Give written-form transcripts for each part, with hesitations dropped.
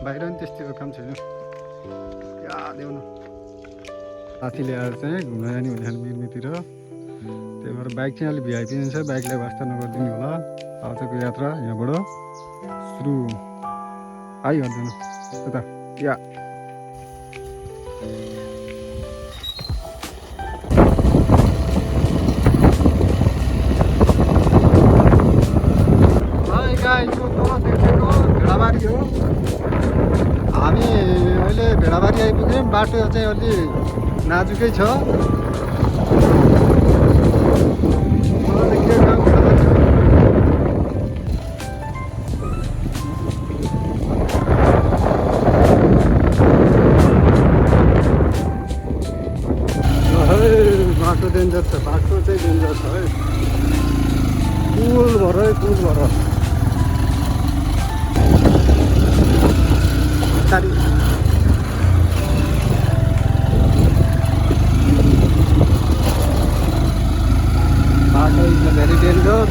बाहिर नि त्यस्तो काम छैन या देउन साथीले आएर चाहिँ घुम्न जाने भनेर मिर्मीतिर त्यही भएर बाइक चाहिँ अलिक भिआइपी हुन्छ बाइकलाई वास्ता नगरिदिनु होला आजको यात्रा यहाँबाट सुरु आइहाल्दैन यता या भेडाबारी हो हामी अहिले भेडाबारी आइपुग्यौँ बाटो चाहिँ अलि नाजुकै छ बाटो डेन्जर छ बाटो चाहिँ डेन्जर छ है पुल भर बाटो इज भेरी डेन्जर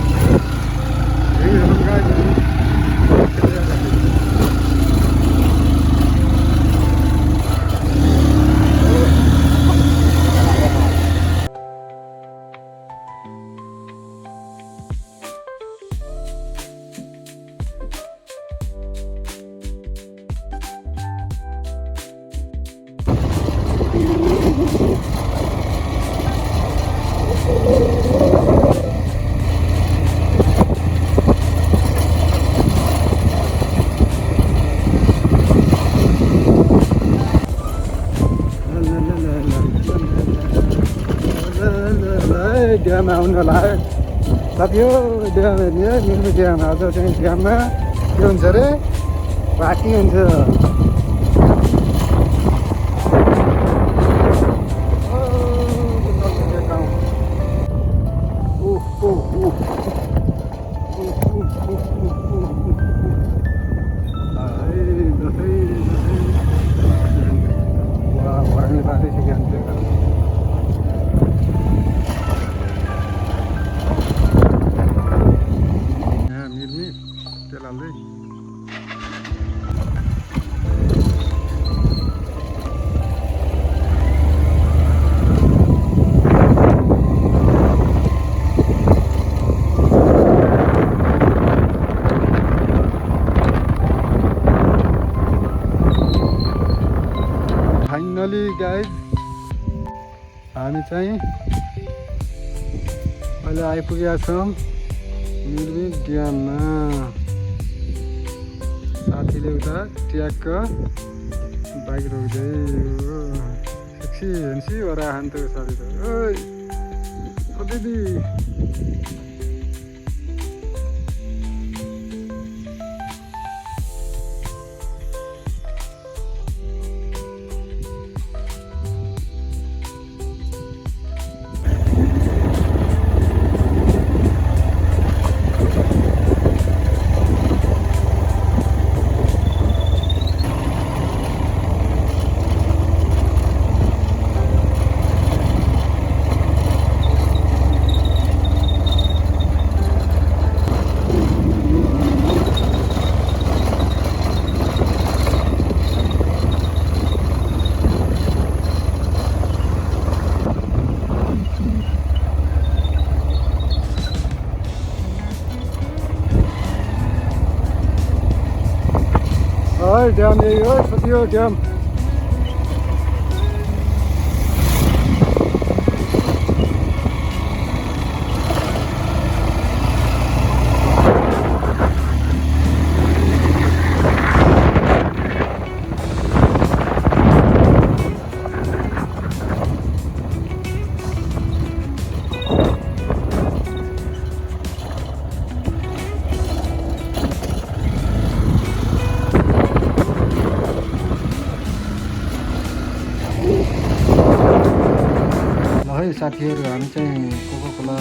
ड्याम आउनु होला साथी हो ड्याम हेर्ने मिर्मी ड्याम आज चाहिँ ड्याममा के हुन्छ अरे पार्टी हुन्छ फाइनली गाइज हामी चाहिँ अहिले आइपुगेका छौँ मिर्मी ड्याममा साथीले उता ट्याक्क बाइक रोक्दै सेक्सी हेन्सी भएर हान्थ्यो साथी त ओइ दिदी ड्याम यही हो सकियो ड्याम साथीहरु हामी चाहिँ कोका कोला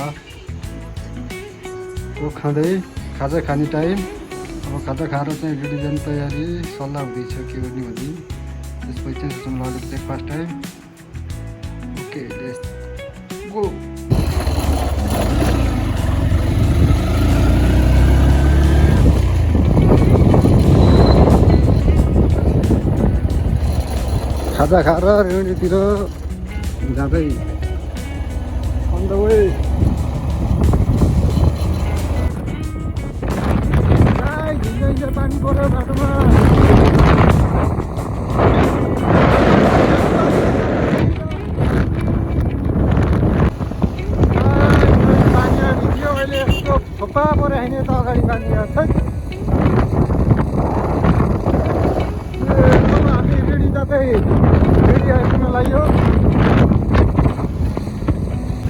कोक खाँदै खाजा खाने टाइम अब खाजा खाएर चाहिँ रिभिजन तयारी सल्लाह हुँदैछ के गर्ने भन्ने त्यसपछि चाहिँ सोच्नु लाग्यो breakfast time okay let's go खाजा खाएर रेणीतिर जाँदै अन द वे। पानी पऱ्यो बाटोमा। थोप्पा पऱ्यो होइन त अगाडि पानी हामी रेडी जाँदै रेडी आइपुग्न लाग्यो।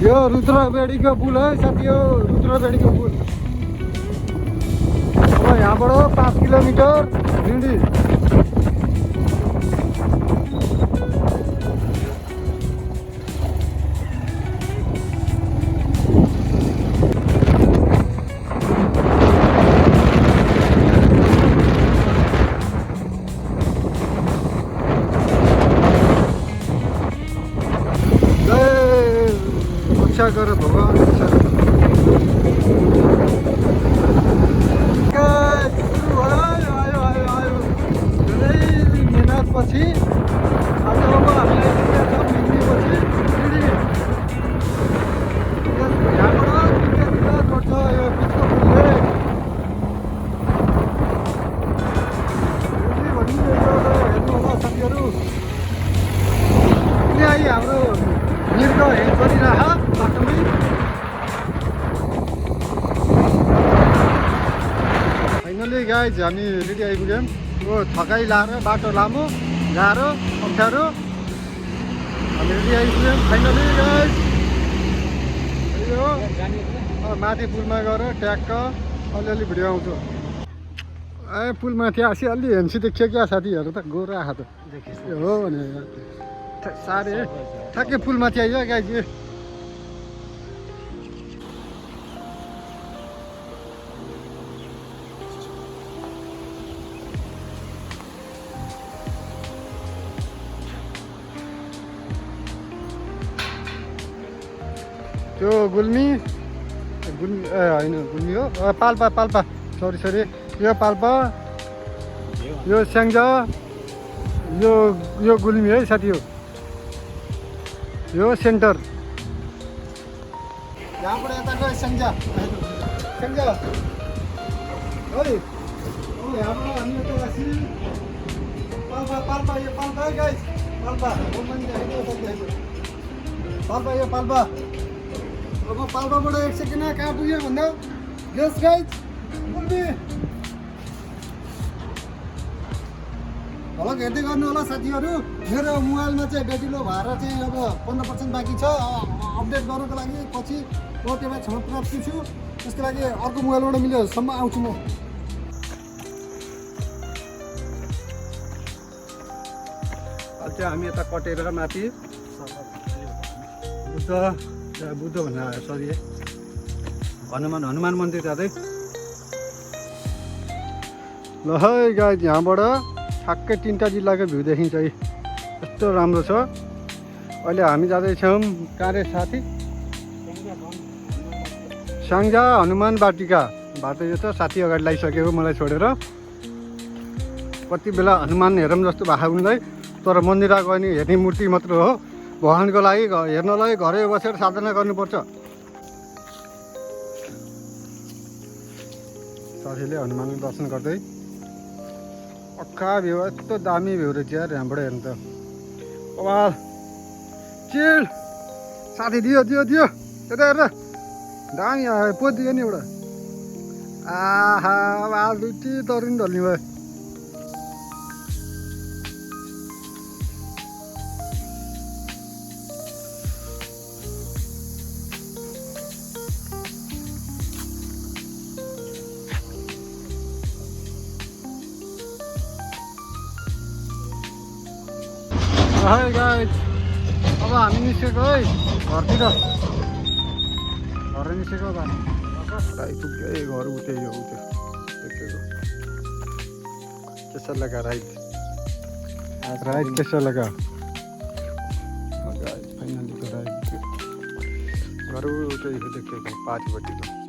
यो रुद्रबेडीको पुल है साथी, हो रुद्रबेडीको पुल। अब यहाँबाट 5 किलोमिटर रेडी। रक्षा गर भगवान, रक्षा गर। पछि आज अब हामीलाई पछि यहाँबाट गर्छ यो बिचको पुलले। हेर्नु होला साथीहरू, यहाँ हाम्रो मृग हेल्प गरिरह बाटोमै। फाइनली गाइज हामी रेडी आइपुग्यौँ। यो थकाइ लाएर बाटो लामो गाह्रो अप्ठ्यारो, हामी रेडी आइपुग्यौँ फाइनली गाइज। यो माथि पुलमा गएर ट्याक्क अलिअलि भिडियो आउँछु। पुलमाथि आसी अलि हेन्सी देखियो क्या साथीहरू, त गोरा आएको त हो भने साह्रै ठ्याक्कै पुलमाथि आइयो गाइज। त्यो गुल्मी होइन गुल्मी हो, पाल्पा पाल्पा सरी यो पाल्पा, यो स्याङ्जा, यो गुल्मी है साथी। हो यो सेन्टर। यहाँबाट यता गयो स्याङ्जा स्याङ्जा है। यहाँबाट हामी यता आसी पाल्पा पाल्पा, यो पाल्पा है गाइस, पाल्पा पाल्पा, यो पाल्पा। अब पाल्पाबाट 1 सेकेन्डमा कहाँ पुग्यो भन्दा यस गाइज गुल्मी। भ्लग हेर्दै गर्नु होला साथीहरू। मेरो मोबाइलमा चाहिँ बेटिलो भएर चाहिँ अब 15% बाँकी छ अपडेट गर्नको लागि। पछि म त्यसलाई क्षमा प्राप्ति छु, त्यसको लागि अर्को मोबाइलबाट मिलेसम्म आउँछु म। अहिले चाहिँ हामी यता कटेर माथि बुद्ध भनेर आयो, सरी हनुमान मन्दिर जाँदै। ल है गाइज, यहाँबाट ठ्याक्कै 3टा जिल्लाको भ्यू देखिन्छ है, यस्तो राम्रो छ। अहिले हामी जाँदैछौँ कहाँ रे साथी? स्याङ्जा हनुमान वाटिका बाटो यो त साथी अगाडि लगाइसकेको मलाई छोडेर। कति बेला हनुमान हेरौँ जस्तो भएको उनलाई, तर मन्दिर गयो नि हेर्ने मूर्ति मात्र हो। भगवानको लागि हेर्नलाई घरै बसेर साधना गर्नुपर्छ। साथीले हनुमानको दर्शन गर्दै अक्खा भ्यू, यस्तो दामी भ्यू रहेछ यार यहाँबाट हेर्नु त। वाह चिल साथी, दियो दियो दियो यता हेर दामी आयो, पोदियो नि एउटा। आहा वाल दुइटी तरुनी ढल्ने भयो। है गाइज, अब हामी निस्केको है घरतिर, घर निस्केको। अब आइपुग्यो है घर, उतै हो उतै देखेको कैसा लगा राइड कैसा लगा गाइज? फाइनली तो राइड घर उतै देखेको 5 बजीको।